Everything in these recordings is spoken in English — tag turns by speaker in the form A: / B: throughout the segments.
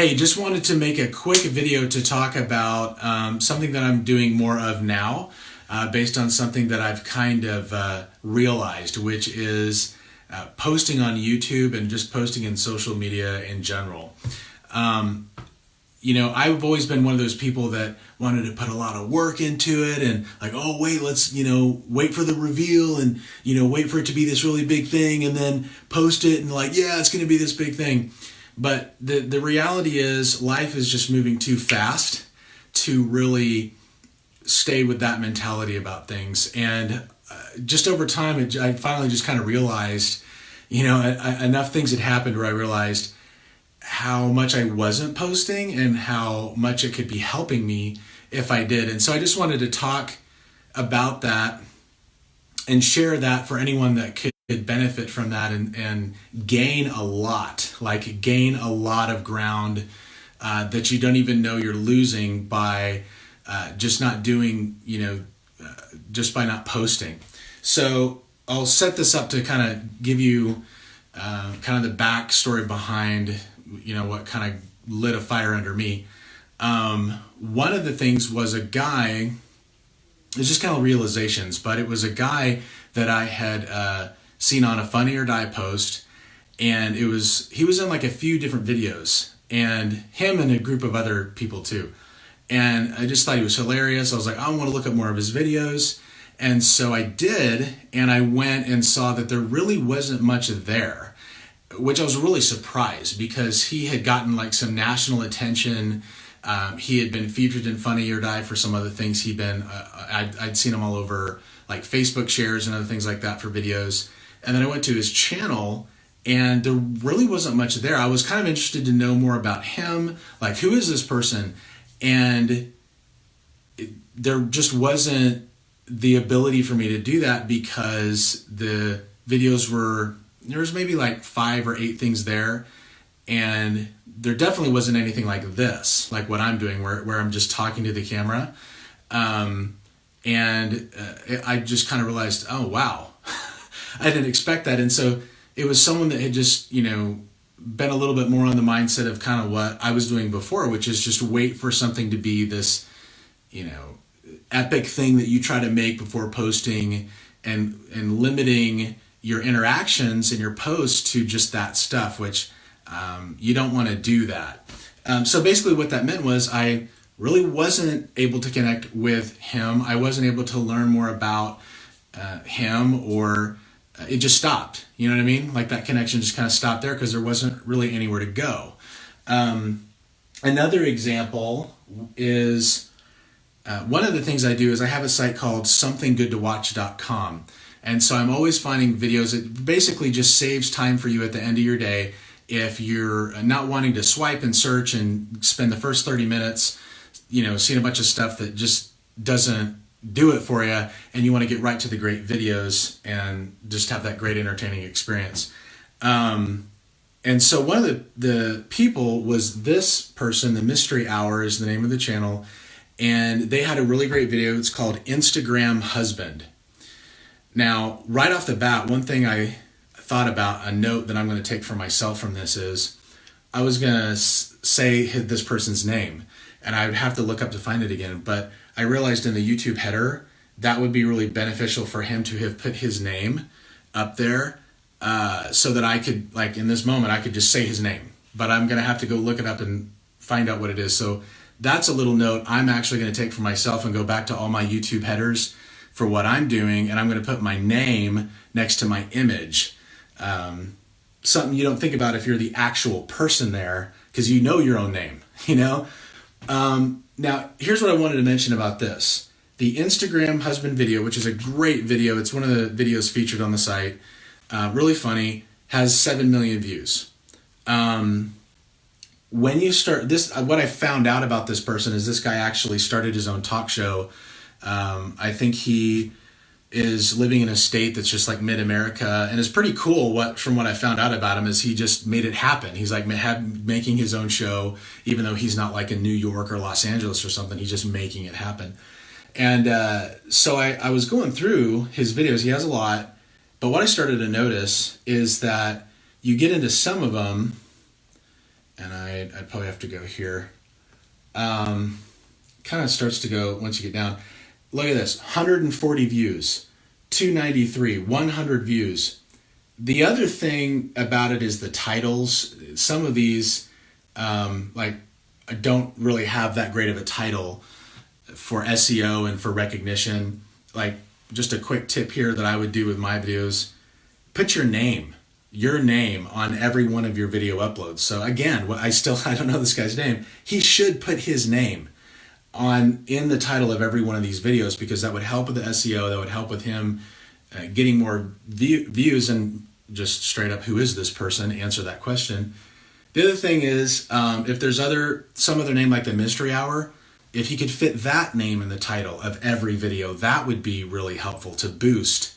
A: Hey, just wanted to make a quick video to talk about something that I'm doing more of now, based on something that I've kind of realized, which is posting on YouTube and just posting in social media in general. I've always been one of those people that wanted to put a lot of work into it and like, oh, wait, let's, wait for the reveal and, wait for it to be this really big thing and then post it and like, yeah, it's going to be this big thing. But the reality is life is just moving too fast to really stay with that mentality about things. And just over time, I finally just kind of realized, enough things had happened where I realized how much I wasn't posting and how much it could be helping me if I did. And so I just wanted to talk about that and share that for anyone that could benefit from that and gain a lot of ground that you don't even know you're losing by just not doing, just by not posting. So I'll set this up to kind of give you kind of the backstory behind, what kind of lit a fire under me. One of the things was a guy, it's just kind of realizations, but it was a guy that I had seen on a Funny or Die post, and he was in like a few different videos, and him and a group of other people too. And I just thought he was hilarious. I was like, I want to look up more of his videos. And so I did, and I went and saw that there really wasn't much there, which I was really surprised because he had gotten like some national attention. He had been featured in Funny or Die for some other things. I'd seen him all over like Facebook shares and other things like that for videos. And then I went to his channel and there really wasn't much there. I was kind of interested to know more about him. Like, who is this person? And there just wasn't the ability for me to do that because the videos there was maybe like 5 or 8 things there. And there definitely wasn't anything like this, like what I'm doing, where I'm just talking to the camera. I just kind of realized, oh, wow, I didn't expect that. And so it was someone that had just, been a little bit more on the mindset of kind of what I was doing before, which is just wait for something to be this, epic thing that you try to make before posting and limiting your interactions in your posts to just that stuff, which you don't want to do that. So basically what that meant was I really wasn't able to connect with him. I wasn't able to learn more about him, or it just stopped. You know what I mean? Like that connection just kind of stopped there because there wasn't really anywhere to go. Another example is one of the things I do is I have a site called somethinggoodtowatch.com. And so I'm always finding videos. It basically just saves time for you at the end of your day if you're not wanting to swipe and search and spend the first 30 minutes, seeing a bunch of stuff that just doesn't do it for you, and you want to get right to the great videos and just have that great entertaining experience. And so one of the people was this person. The Mystery Hour is the name of the channel, and they had a really great video. It's called Instagram Husband. Now, right off the bat, one thing I thought about, a note that I'm going to take for myself from this is, I was going to say this person's name, and I would have to look up to find it again, but I realized in the YouTube header, that would be really beneficial for him to have put his name up there, so that I could, like in this moment, I could just say his name, but I'm going to have to go look it up and find out what it is. So that's a little note I'm actually going to take for myself and go back to all my YouTube headers for what I'm doing, and I'm going to put my name next to my image. Something you don't think about if you're the actual person there, because you know your own name, Now, here's what I wanted to mention about this. The Instagram husband video, which is a great video. It's one of the videos featured on the site. Really funny. Has 7 million views. When you start this, what I found out about this person is this guy actually started his own talk show. I think he is living in a state that's just like mid-America, and it's pretty cool. From what I found out about him is he just made it happen. He's like making his own show, even though he's not like in New York or Los Angeles or something. He's just making it happen. And so I was going through his videos. He has a lot, but what I started to notice is that you get into some of them and I'd probably have to go here. Kind of starts to go once you get down. Look at this, 140 views, 293, 100 views. The other thing about it is the titles. Some of these, like, I don't really have that great of a title for SEO and for recognition. Like, just a quick tip here that I would do with my videos: put your name on every one of your video uploads. So again, I don't know this guy's name. He should put his name in the title of every one of these videos, because that would help with the SEO. That would help with him getting more views. And just straight up, who is this person? Answer that question. The other thing is, if there's some other name like the Mystery Hour, if he could fit that name in the title of every video, that would be really helpful to boost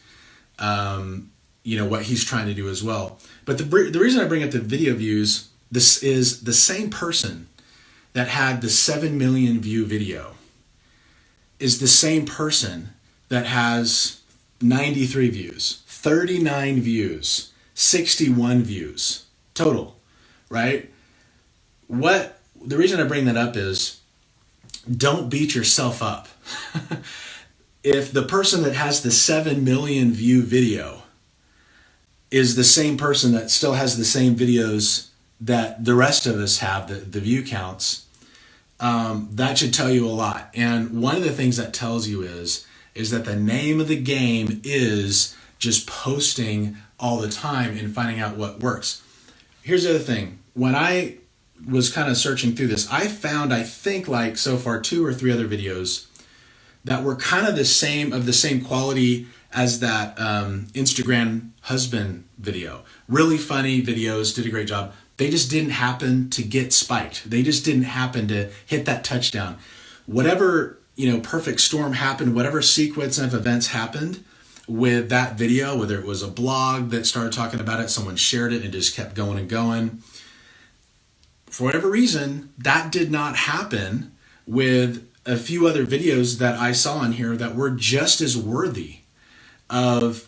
A: what he's trying to do as well. But the reason I bring up the video views, this is the same person that had the 7 million view video is the same person that has 93 views, 39 views, 61 views total, right? The reason I bring that up is, don't beat yourself up. If the person that has the 7 million view video is the same person that still has the same videos that the rest of us have, the view counts, that should tell you a lot. And one of the things that tells you is that the name of the game is just posting all the time and finding out what works. Here's the other thing. When I was kind of searching through this, I found, I think, like so far 2 or 3 other videos that were kind of the same quality as that Instagram husband video. Really funny videos, did a great job. They just didn't happen to get spiked. They just didn't happen to hit that touchdown. Whatever, perfect storm happened, whatever sequence of events happened with that video, whether it was a blog that started talking about it, someone shared it and it just kept going and going. For whatever reason, that did not happen with a few other videos that I saw in here that were just as worthy of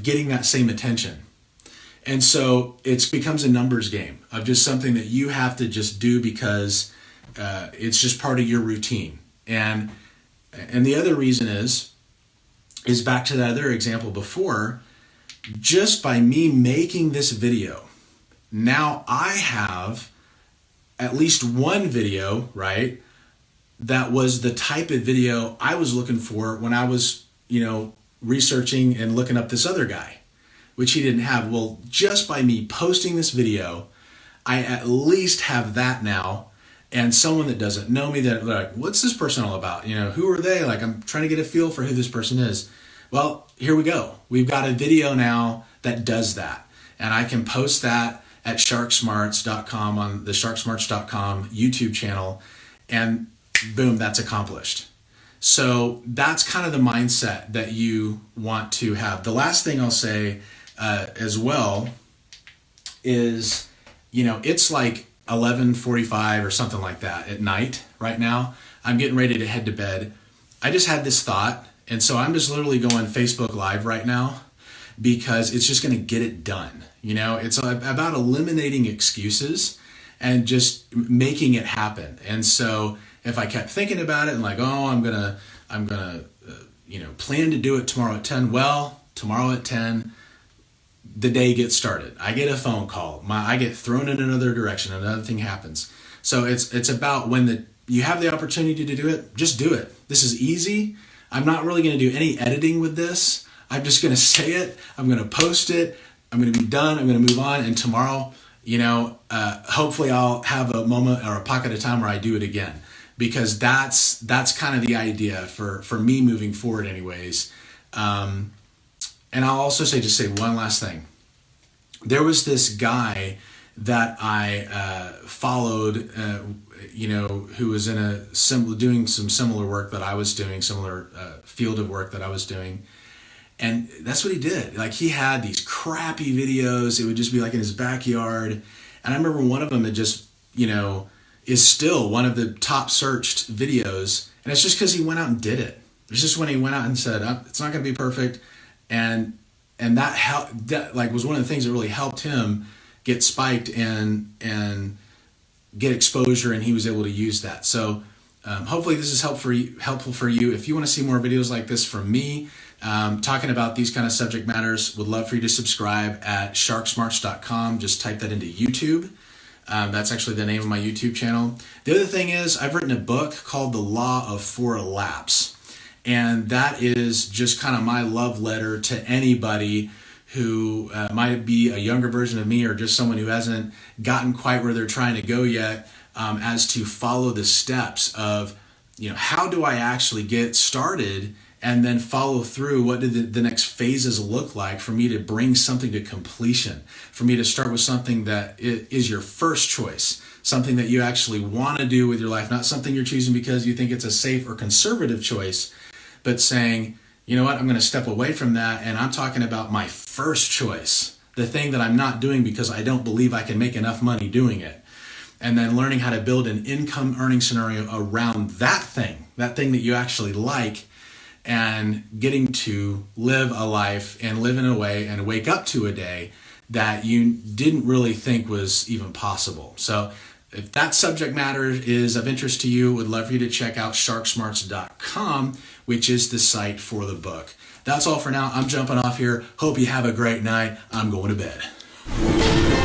A: getting that same attention. And so it becomes a numbers game of just something that you have to just do because it's just part of your routine. And the other reason is back to that other example before, just by me making this video, now I have at least one video, right, that was the type of video I was looking for when I was, researching and looking up this other guy, which he didn't have. Well, just by me posting this video, I at least have that now. And someone that doesn't know me, that they're like, what's this person all about? Who are they? Like, I'm trying to get a feel for who this person is. Well, here we go. We've got a video now that does that. And I can post that at sharksmarts.com on the sharksmarts.com YouTube channel. And boom, that's accomplished. So that's kind of the mindset that you want to have. The last thing I'll say as well is, it's like 11:45 or something like that at night right now. I'm getting ready to head to bed. I just had this thought, and so I'm just literally going Facebook Live right now because it's just going to get it done. It's about eliminating excuses and just making it happen. And so if I kept thinking about it and like, oh, I'm gonna plan to do it tomorrow at 10. Well, tomorrow at 10, the day gets started. I get a phone call. I get thrown in another direction. Another thing happens. So it's about when you have the opportunity to do it, just do it. This is easy. I'm not really going to do any editing with this. I'm just going to say it. I'm going to post it. I'm going to be done. I'm going to move on. And tomorrow, hopefully I'll have a moment or a pocket of time where I do it again. Because that's kind of the idea for me moving forward anyways. And I'll also say one last thing. There was this guy that I followed, who was doing some similar work that I was doing, similar field of work that I was doing. And that's what he did. Like, he had these crappy videos. It would just be like in his backyard. And I remember one of them that just, is still one of the top searched videos. And it's just because he went out and did it. It's just when he went out and said, it's not going to be perfect. And that was one of the things that really helped him get spiked and get exposure, and he was able to use that. So hopefully this is helpful for you. If you want to see more videos like this from me, talking about these kind of subject matters, would love for you to subscribe at sharksmarts.com. Just type that into YouTube. That's actually the name of my YouTube channel. The other thing is, I've written a book called The Law of 4 Laps. And that is just kind of my love letter to anybody who might be a younger version of me, or just someone who hasn't gotten quite where they're trying to go yet, as to follow the steps of, how do I actually get started, and then follow through. What do the next phases look like for me to bring something to completion, for me to start with something that is your first choice, something that you actually want to do with your life, not something you're choosing because you think it's a safe or conservative choice, but saying, you know what, I'm going to step away from that, and I'm talking about my first choice, the thing that I'm not doing because I don't believe I can make enough money doing it. And then learning how to build an income earning scenario around that thing that you actually like, and getting to live a life and live in a way and wake up to a day that you didn't really think was even possible. So if that subject matter is of interest to you, would love for you to check out sharksmarts.com, which is the site for the book. That's all for now. I'm jumping off here. Hope you have a great night. I'm going to bed.